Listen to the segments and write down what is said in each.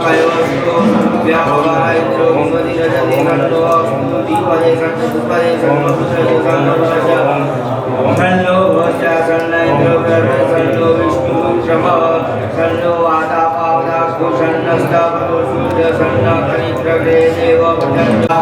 कायोस्तु व्यापकायत्रो विमतिरजति खण्डो दीपजे खण्ड दुपजे खण्डपुत्रजे खण्डपुत्रज खण्डो भोज्या खण्डैन्द्रो गर्भे खण्डो विष्णु श्रम खण्डो वातापावदास्तु खण्डस्तापतो सूर्य खण्ड कनित्रगे देव जो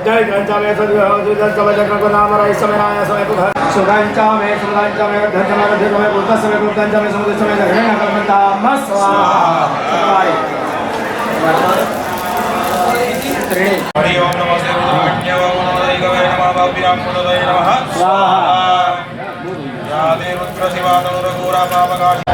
जय घंटा में सुगंचा में सुगंचा में धंचा में धंचा में बुद्ध समय बुद्धंचा में समुद्र समय जगने अकलमंता मस्वा हरि ओम नमस्ते रुद्राण्य ओम नमः गवे नमः भव्यां मुदये नमः स्वाहा यादे रुद्र शिवा तनुरघोरा पावकाश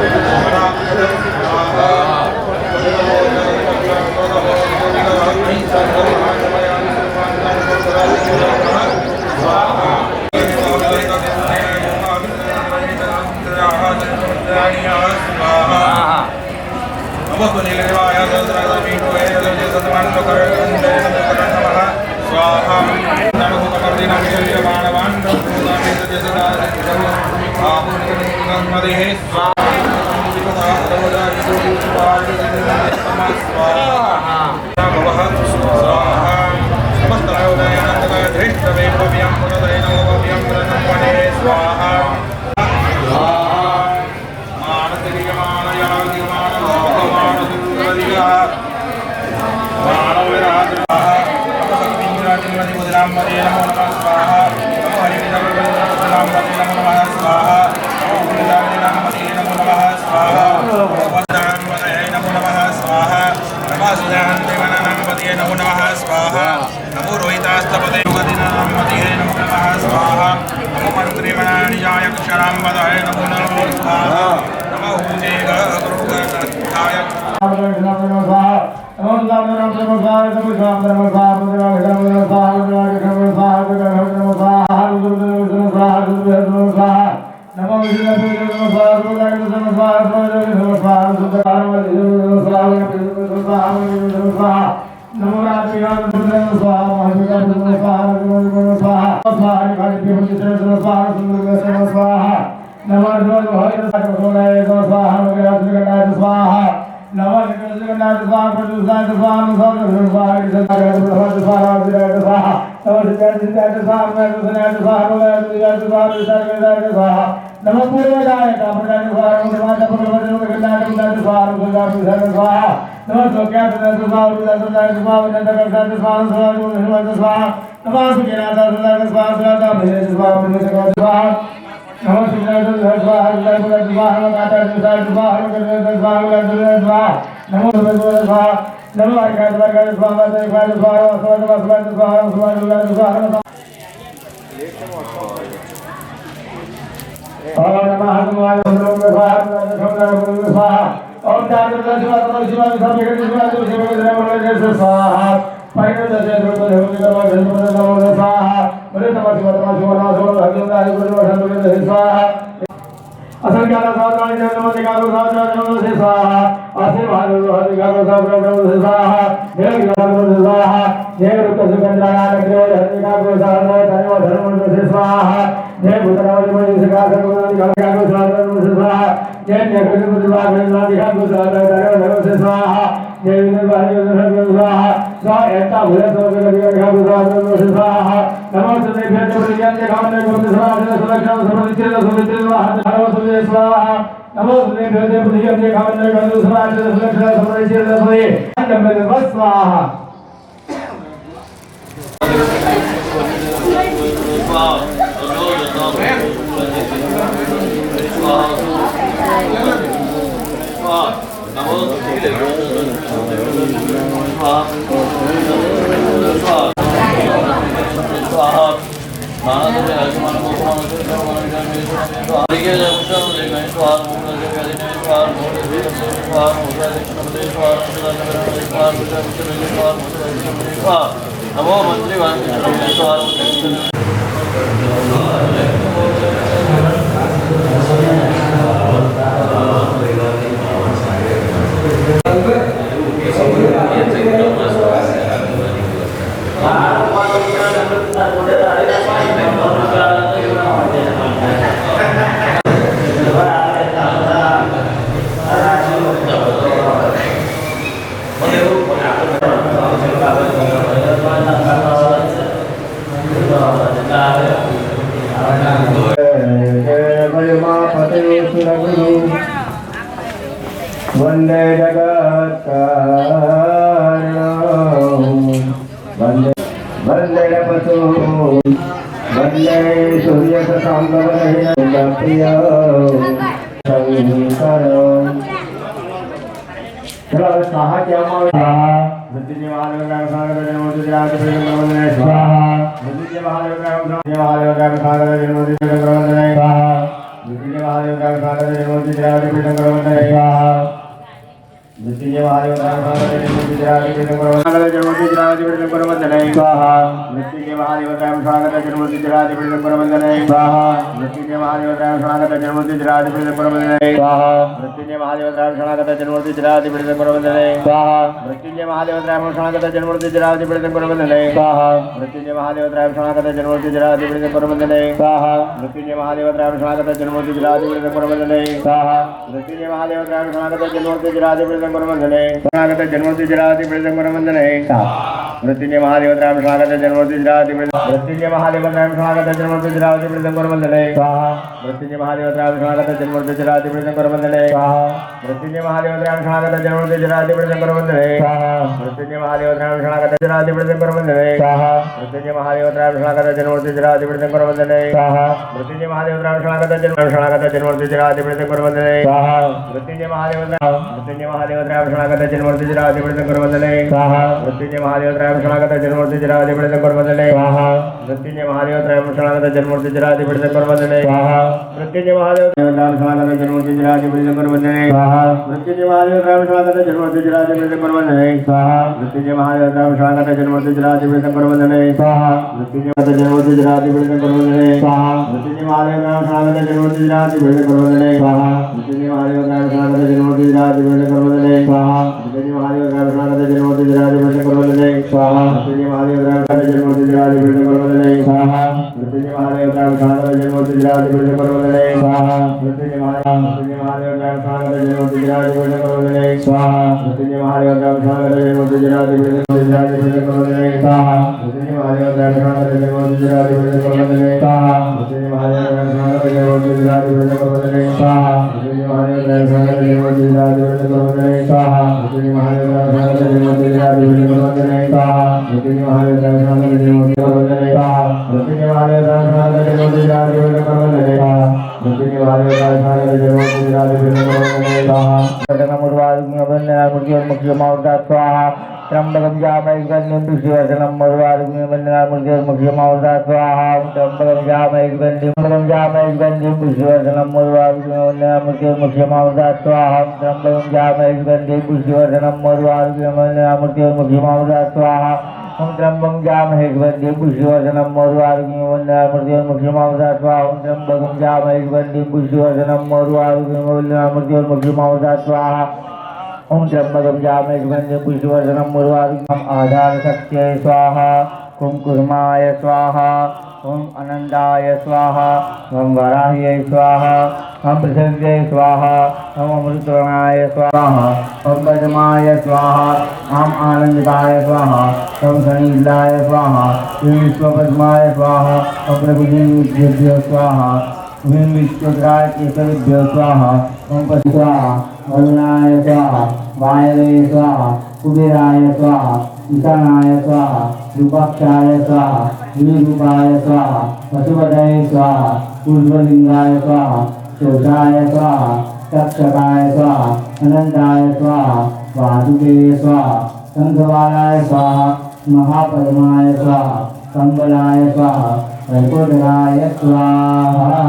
नमो मंत्री वंदे जगत वंदे वंदे पशु वंदे सूर्य प्रिय शंकर चलो स्वाहा क्या मृत्युंजय महादेव का सागर जन्मोत्सव स्वाहा मृत्युंजय महादेव का सागर जन्मोत्सव स्वाहा मृत्युंजय महादेव का सागर जन्मोत्सव स्वाहा मृत्युंजय महादेव का सागर जन्मोत्सव स्वाहा मृत्युंजय महादेव का सागर जन्मोत्सव स्वाहा मृत्युंजय महादेव का सागर जन्मोत्सव स्वाहा मृत्युंजय महादेव का सागर जन्मोत्सव स्वाहा मृत्युंजय महादेव का सागर जन्मोत्सव स्वाहा मृत्युंजय महादेव का सागर जन्मोत्सव स्वाहा मृत्युंजय महादेव का सागर जन्मोत्सव स्वाहा मृत्युंजय महादेव का सागर जन्मोत्सव स्वागत जन्मोत्सव मृत्युंजय महादेव राम स्वागत जन्मोत्सव मृत्युंजय महादेव राम स्वागत जन्मोत्सव स्वाहा मृत्युंजय महादेव राम स्वागत जन्मोत्सव स्वाहा मृत्युंजय महादेव राम स्वागत जन्मोत्सव स्वाहा मृत्युंजय महादेव राम स्वागत स्वाहा मृत्युंजय महादेव राम स्वागत जन्मोत्सव स्वाहा मृत्युंजय महादेव राम स्वागत जन्मोत्सव स्वाहा मृत्युंजय महादेव राम स्वागत जन्मोत्सव स्वाहा मृत्युंजय महादेव राम स्वागत जन्मोत्सव स्वाहा मृत्युंजय महादेव राम स्वागत जन्मोत्सव स्वाहा मृत्युंजय महादेव राम स्वागत जन्मोत्सव स्वाहा मृत्युंजय महादेव राम स्वागत जन्मोत्सव स्वाहा मृत्युंजय महादेव राम स्वागत जन्मोत्सव स्वाहा मृत्युंजय जन्मोत्सव स्वाहा मृत्युंजय महादेव राम स्वागत जन्मोत्सव स्वाहा मृत्युंजय महादेव राम स्वागत जन्मोत्सव स्वाहा मृत्युंजय महादेव राम स्वागत जन्मोत्सव स्वाहा मृत्युंजय महादेव राम स्वागत जन्मोत्सव स्वाहा मृत्युंजय महादेव राम स्वागत जन्मोत्सव स्वाहा मृत्युंजय महादेव राम स्वागत जन्मोत्सव स्वाहा मृत्युंजय महादेव राम स्वागत जन्मोत्सव स्वाहा मृत्युंजय महादेव राम स्वागत जन्मोत्सव स्वाहा मृत्युंजय महादेव राम स्वागत जन्मोत्सव स्वाहा मृत्युंजय महादेव राम स्वागत जन्मोत्सव स्वाहा मृत्युंजय महादेव राम स्वागत जन्मोत्सव स्वाहा मृत्युंजय महादेव राम स्वागत जन्मोत्सव स्वाहा मृत्युंजय महादेव राम स्वागत जन्मोत्सव स्वाहा मृत्युंजय महादेव राम स्वागत जन्मोत्सव स्वाहा स्वाहा त्र्यंबकं जामहे गन्धिं पुष्टिवर्धनं मरुवारुग्मिं वन्दनामूर्तिर्मुख्यमावृता स्वाहा त्र्यंबकं जामहे गन्धिं पुष्टिवर्धनं मरुवारुग्मिं वन्दनामूर्तिर्मुख्यमावृता स्वाहा त्र्यंबकं जामहे गन्धिं पुष्टिवर्धनं मरुवारुग्मिं वन्दनामूर्तिर्मुख्यमावृता स्वाहा त्र्यंबकं जामहे गन्धिं पुष्टिवर्धनं मरुवारुग्मिं वन्दनामूर्तिर्मुख्यमावृता स्वाहा त्र्यंबकं जामहे गन्धिं पुष्टिवर्धनं मरुवारुग्मिं वन्दनामूर्तिर्मुख्यमावृता स्वाहा ओम त्र्यंबकं जामहे गन्धिं पुष्टिवर्धनं मरुवारुग्मिं आधार शक्त्यै स्वाहा कुंकुमाय स्वाहा ओम अनंताय स्वाहा ओम वराह्यै स्वाहा ओम पृथिव्यै स्वाहा ओम अमृतवर्णाय स्वाहा ओम पद्माय स्वाहा ओम आनंदाय स्वाहा ओम शनिलाय स्वाहा ओम विश्वपद्माय स्वाहा ओम प्रभुदेभ्यो स्वाहा ओम विश्वद्राय केशवेभ्यो स्वाहा ओम स्वाहा वरुणाय स्वाहा वायवे स्वाहा कुबेराय स्वाहा ईशानाय स्वाहा रूपाक्षाय स्वाहा विरूपाय स्वाहा पशुपतये स्वाहा ऊर्ध्वलिंगाय स्वाहा शोषाय स्वाहा तक्षकाय स्वाहा अनंताय स्वाहा वासुके स्वाहा शंखवालाय स्वाहा महापद्माय स्वाहा कंबलाय स्वाहा वैकुंठराय स्वाहा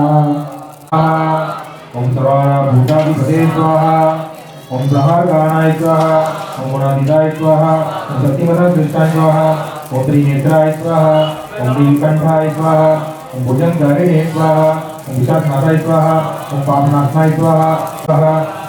ओम सर्वभूताधिपते स्वाहा ओम प्रहारकाणाय स्वाहा ओम गुणातीताय स्वाहा ओम शक्तिमताय स्वाहा ओम त्रिनेत्राय स्वाहा ओम नीलकंठाय स्वाहा ओम भुजंगधारिणे स्वाहा ओम विशाखनाथाय स्वाहा ओम पापनाशनाय स्वाहा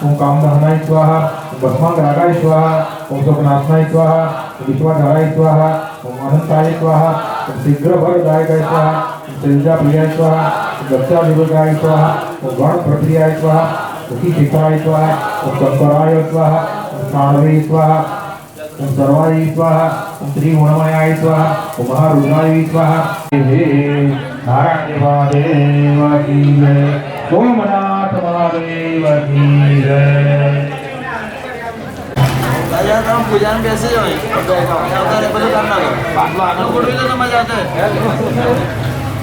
ओम कामदहनाय स्वाहा ओम भस्मांगरागाय स्वाहा ओम शोकनाशनाय स्वाहा ओम विश्वाधाराय स्वाहा ओम अनंताय स्वाहा ओम शीघ्रभरदायकाय स्वाहा ओम चंद्राप्रियाय स्वाहा ओम दक्षाभिरुद्धाय स्वाहा ओम गणप्रप्रियाय स्वाहा ओम शिखाय स्वाहा ओम शंकराय स्वाहा ओम साणवे स्वाहा ओम सर्वाय स्वाहा ओम त्रिगुणमयाय स्वाहा ओम महारुद्राय स्वाहा हे नारायण महादेव की जय सोमनाथ महादेव की जय અહીંયા તમે પૂજાને બેસી જાઓ અત્યારે બધું કામ ના કરો આટલો આગળ ગોઠવી લો તમે જાતે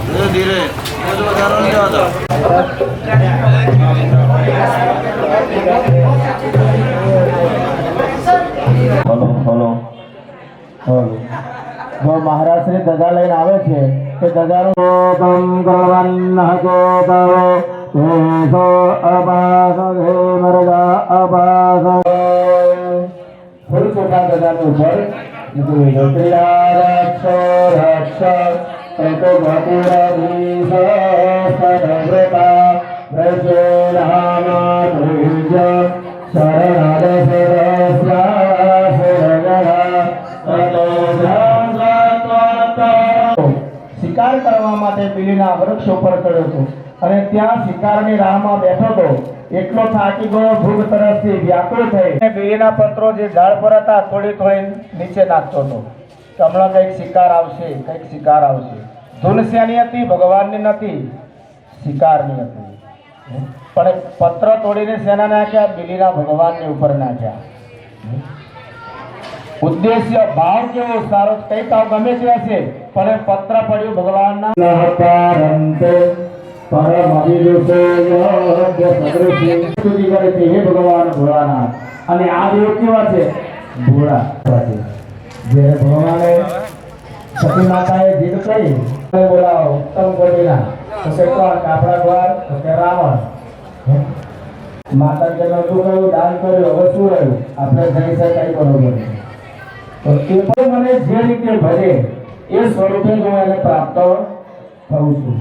ધીરે ધીરે બધું વધારો નહીં જવાતો હલો હલો હલો જો મહારાજ શ્રી ધજા લઈને આવે છે તે ધજાનું કોપમ કરવન્નઃ કોપવ તેસો અપાસધે મરગા અપાસ ફૂલ ચોખા ધજાની ઉપર રક્ષ રક્ષ તતો ભપુરાધીશ સદવ્રતા પ્રચોદહામા ધુજ શરણાદ સરસ્યા શરગણા તતો શિકાર કરવા માટે બીલીના વૃક્ષ ઉપર ચડ્યો હતો અને ત્યાં શિકારની રાહમાં બેઠો હતો એટલો થાકી ગયો ભૂખ તરસથી વ્યાકુળ થઈ બીલીના પત્રો જે ઝાડ પર હતા થોડી થોડી નીચે નાખતો હતો કે હમણાં કંઈક શિકાર આવશે કંઈક શિકાર આવશે ધૂન શેની હતી ભગવાનની નથી શિકારની હતી પણ પત્ર તોડીને શેના નાખ્યા બીલીના ભગવાનની ઉપર નાખ્યા ઉદ્દેશ્ય ભાવ કેવો સારો કઈ ભાવ ગમે તે હશે પણ એ પત્ર પડ્યું ભગવાનના પરમ સ્તુતિ કરે છે હે ભગવાન ભોળાનાથ અને આ દેવ કેવા છે ભોળા છે જે ભગવાને સતી માતાએ જીદ કરી બોલાવો ઉત્તમ કોટીના તો કે કોણ કાપડા દ્વાર તો કે રાવણ માતા કે નતું કહ્યું દાન કર્યું હવે શું રહ્યું આપણે જઈ શકાય બરોબર તો એ પણ મને જે રીતે ભજે એ સ્વરૂપે હું એને પ્રાપ્ત થઉં છું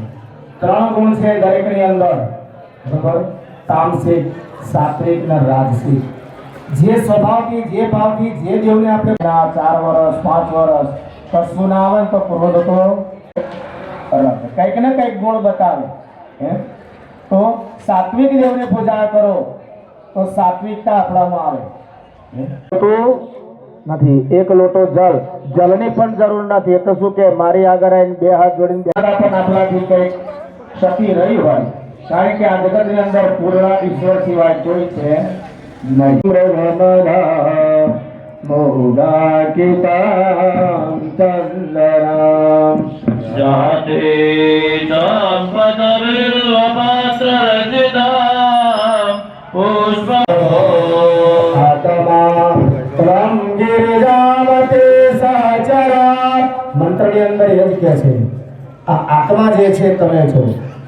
ત્રણ ગુણ છે દરેકની અંદર બરોબર તામસિક સાત્વિક અને રાજસિક જે સ્વભાવથી જે ભાવથી જે દેવને આપણે 4 વર્ષ 5 વર્ષ કશું ના આવે તો ક્રોધ તો કંઈક ને કંઈક ગુણ બતાવે તો સાત્વિક દેવને પૂજા કરો તો સાત્વિકતા આપણામાં આવે તો નથી એક લોટો જલ જલની પણ જરૂર નથી એટલે શું કે મારી આગળ આવીને બે હાથ જોડીને પણ આપણાથી કંઈક ક્ષતિ રહી હોય કારણ કે આ જગતની અંદર પૂર્ણ ઈશ્વર સિવાય કોઈ છે નહીં મોહા કિતામ ચંદનામ જાતે સંપદવિલ્વપાત્રરચિતામ પુષ્પ આત્મા ત્વમ ગિરિજાવતે સચરા મંત્રની અંદર એ જ કહે છે આ આત્મા જે છે તમે છો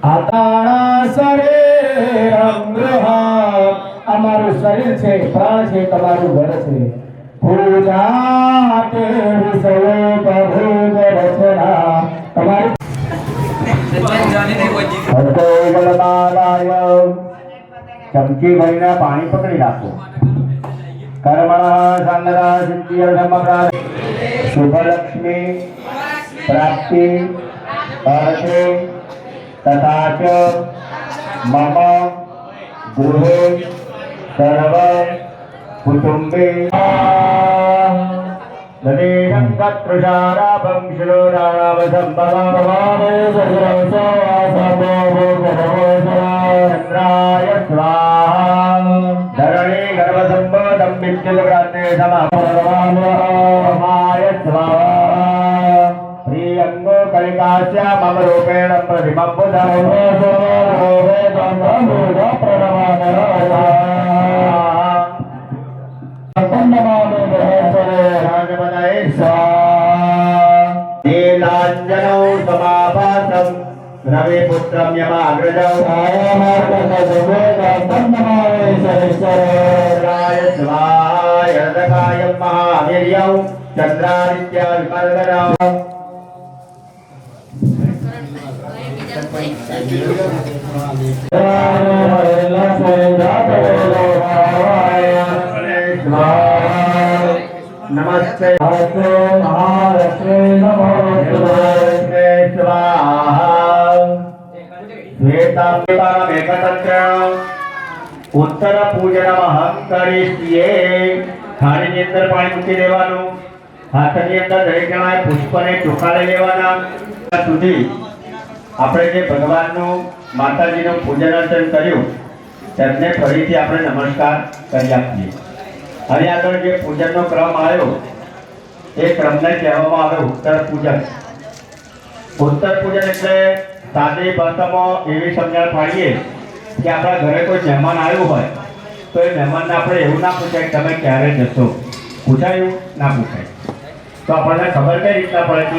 આતાણા શરીરમ ગૃહા અમારું શરીર છે પ્રાણ છે તમારું ઘર છે પૂજા તે વિષયો પ્રભુજ રચના તમારી ચમચી ભરીને પાણી પકડી રાખો કર્મણ સંગ્રહ સિદ્ધિ સમગ્ર શુભલક્ષ્મી પ્રાપ્તિ अर्थे तथा च मम गृहे सर्व कुटुंबे नदीनं तत्रुषाराभं शिरोराणाम सम्भवामहे चन्द्राय स्वाहा धरणी गर्भसम्भवतं विद्युद्भ्रान्ते समाय स्वाहा प्रियंगो कलिकास्य मम रूपेण प्रतिमं राजपदये नीलाञ्जनौ समाभासं रविपुत्रं यमाग्रजौ राय स्वाहाय दकाय महावीर्यौ चन्द्रादित्य विमर्दनौ नमस्ते महालक्ष्मी नमोस्तुते स्वाहा उत्तर पूजन अहं करिष्ये थाळीની અંદર પાણી મૂકી દેવાનું હાથની અંદર દરેક જણાએ પુષ્પને ચોખા લઈ લેવાના સુધી આપણે જે ભગવાનનું માતાજીનું પૂજન અર્ચન કર્યું તેમને ફરીથી આપણે નમસ્કાર કરી આપીએ હવે આગળ જે પૂજનનો ક્રમ આવ્યો એ ક્રમને કહેવામાં આવે ઉત્તર પૂજન એટલે સાદી ભાષામાં એવી સમજણ પાડીએ કે આપણા ઘરે કોઈ મહેમાન આવ્યું હોય તો એ મહેમાનને આપણે એવું ના પૂછાય કે તમે ક્યારે જશો પૂછાયું ના પૂછાય તો આપણને ખબર કઈ રીતના પડે કે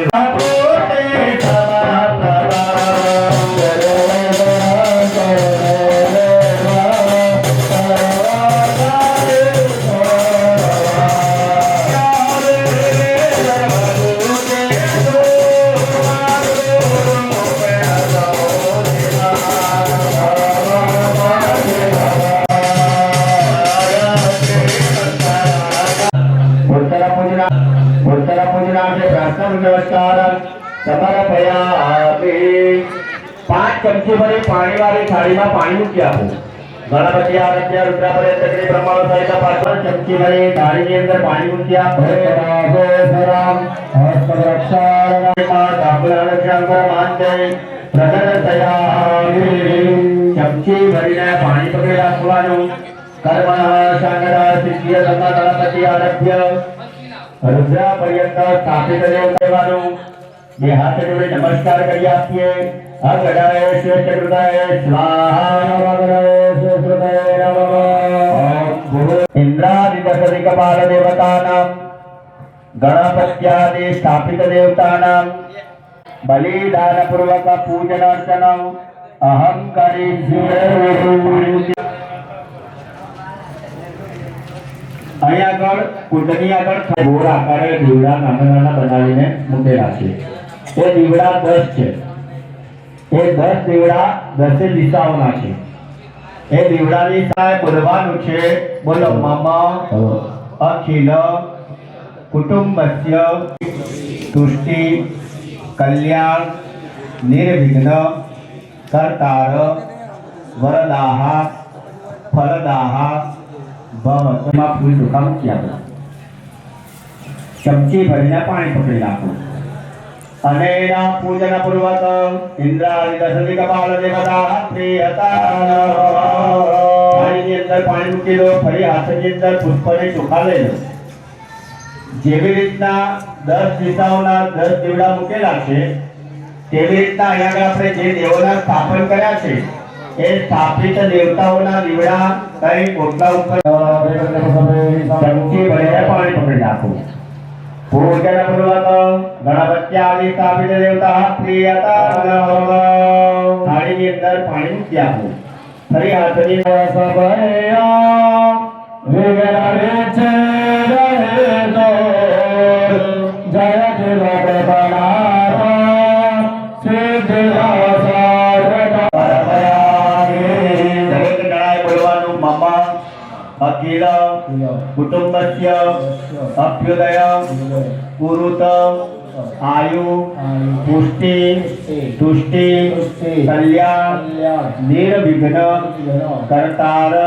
नमस्कार समर्पयामि 5 चमची भरी पाणी वाली थाली में पानी मूकी आपो गणपति आराध्य रुद्रापर्यंत चक्री ब्रह्मांड सहित 5 चमची भरी थाली ની અંદર પાણી મૂકી આપો રામ હસ્ત રક્ષાણ ડાબલા રક્ષાંગર માનતે પ્રગટ થયામિ ચમચી ભરીને પાણી પકડી રાખવાનું કર્મણ સંગડા સિદ્ધિ સમ્મા ગણપતિ આરાધ્ય रुद्रा पर्यंत स्थापित देवतानु ये हाथ जोड़े नमस्कार करिए आपके अगडाय श्वेतकृताय स्वाहा नमः श्वेतकृताय नमः गुरु इंद्रादि दशदिक्पाल देवतानां गणपत्यादि स्थापित देवतानां बलिदान पूर्वक पूजनार्चनम् अहं करिष्ये અહીં આગળ કુંડની આગળ ગોળ આકારે દીવડા નાના નાના બનાવીને મૂકેલા છે એ દીવડા 10 છે એ 10 દીવડા 10 દિશાઓના છે એ દીવડાની સામે બોલવાનું છે બોલો મમ અખિલ કુટુંબસ્ય तुष्टि कल्याण निर्विघ्न कर्तार वरदाह फलदाह भवत में फूल चोखा मूकी आपो चमची भरीने पाणी पकड़ी नाखो अने एना पूजन पूर्वक इंद्रादि दशदिक बाल देवता प्रियता पाणी अंदर पाणी मूकी दो फरी हाथनी अंदर पुष्पने चोखा लई लो जेवी रीतना 10 दिशाओना 10 દીવડા મૂકેલા છે તેવી રીતના અહીંયા આપણે જે દેવોના સ્થાપન કર્યા છે એ સ્થાપિત દેવતાઓના દીવડા કઈ કોટલા ઉપર ચમચી ભરીને પાણી પકડી નાખો પૂજન પૂર્વક ગણપતિ આદિ સ્થાપિત દેવતા પ્રિયતા થાળીની અંદર પાણી મૂકી આપો ફરી હાથની સભયા વિગરે છે રહે તો જય જય પ્રભનારા સિદ્ધ अखिल कुटुंबस्य अभ्युदय कुरुत आयु पुष्टि तुष्टि कल्याण निर्विघ्न कर्तार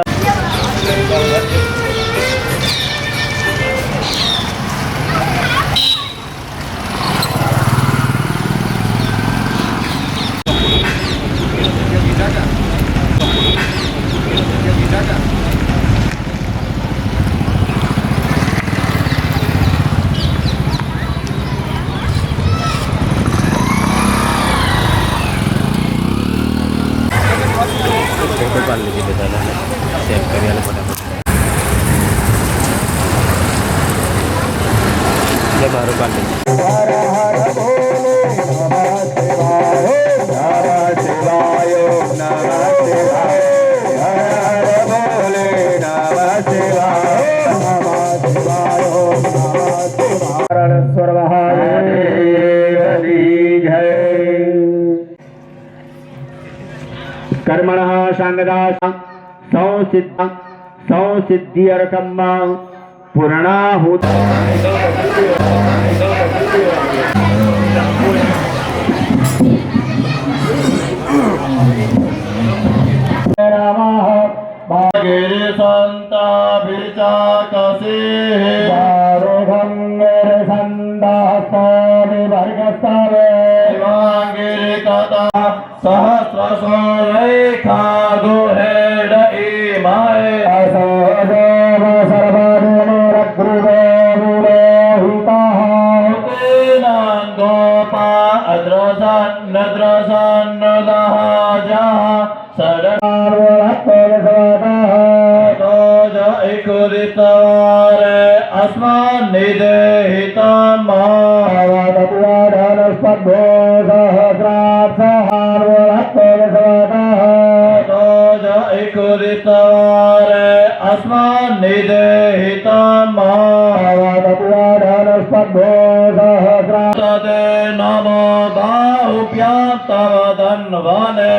कर्मणः संगदा संसिद्ध्यर्थम पूर्णाहुत गिरि संता बिचा कसे दारुभंगर संदास्तावि वर्गस्तावे गिरि कथा सहस्र रेखा दुहेड इमाए असोदेव सर्वदुनिरग्रुवे विलोहिताः नंदोपा अद्रसन नद्रसन दहाजः सदनारे अस्मान् निदेहितं सहस्रारे अस्मान् निदेहितं तदे नमो बाहुभ्यां तव धन्वने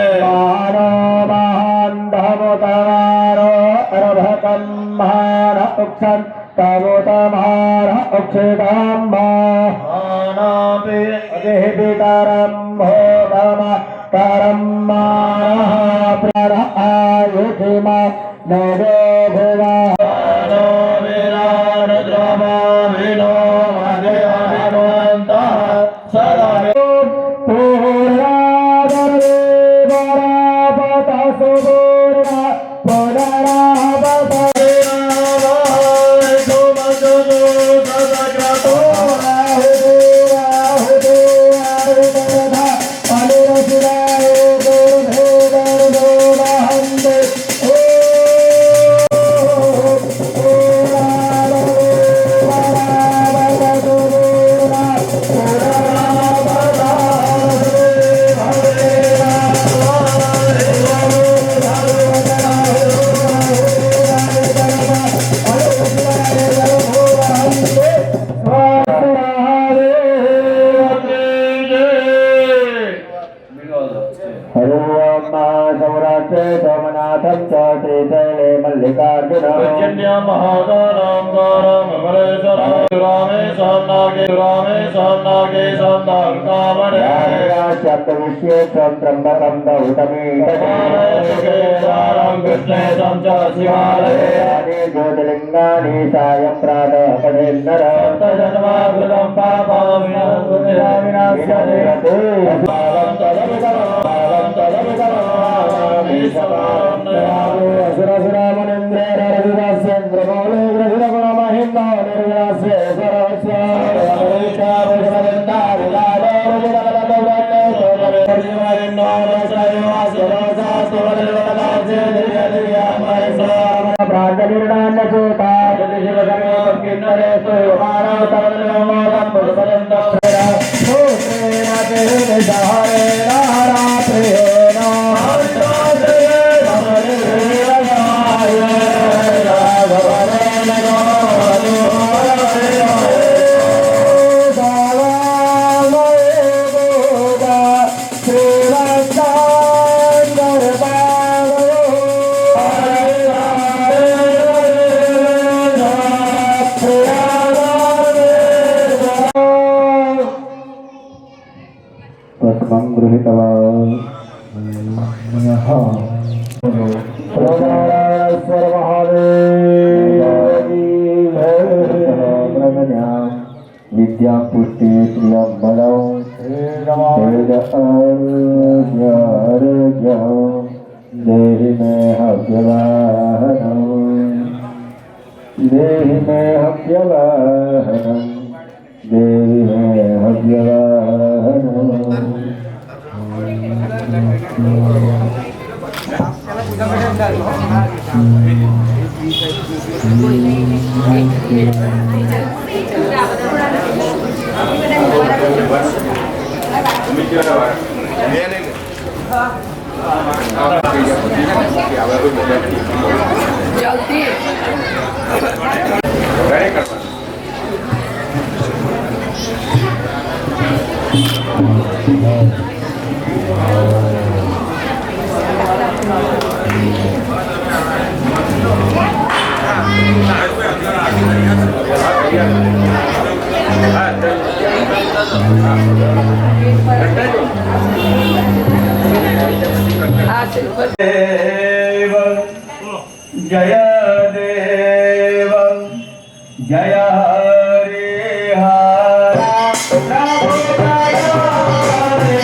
ज्योतिलिंगानि सायं प्रातः पठेन्नर बीजं पुष्टि प्रियं बलं देहि मे हव्यवाहनं देहि मे हव्यवाहनं देहि मे हव्यवाहनं देव जय देव जय हरे हरा प्रभु जय हरे हरा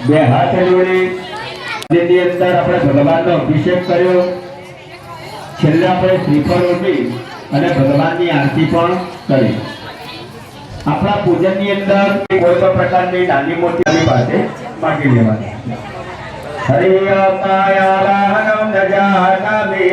બે હાથ જોડી જેની અંદર આપણે ભગવાનનો અભિષેક કર્યો છેલ્લે આપણે શ્રીફળ રોટી અને ભગવાનની આરતી પણ કરી. આપણા પૂજનની અંદર કોઈ પણ પ્રકારની નાની મોટી આપણી પાસે માગી લેવાની. હરિ અવતાયારાહનમ ન જાનામિ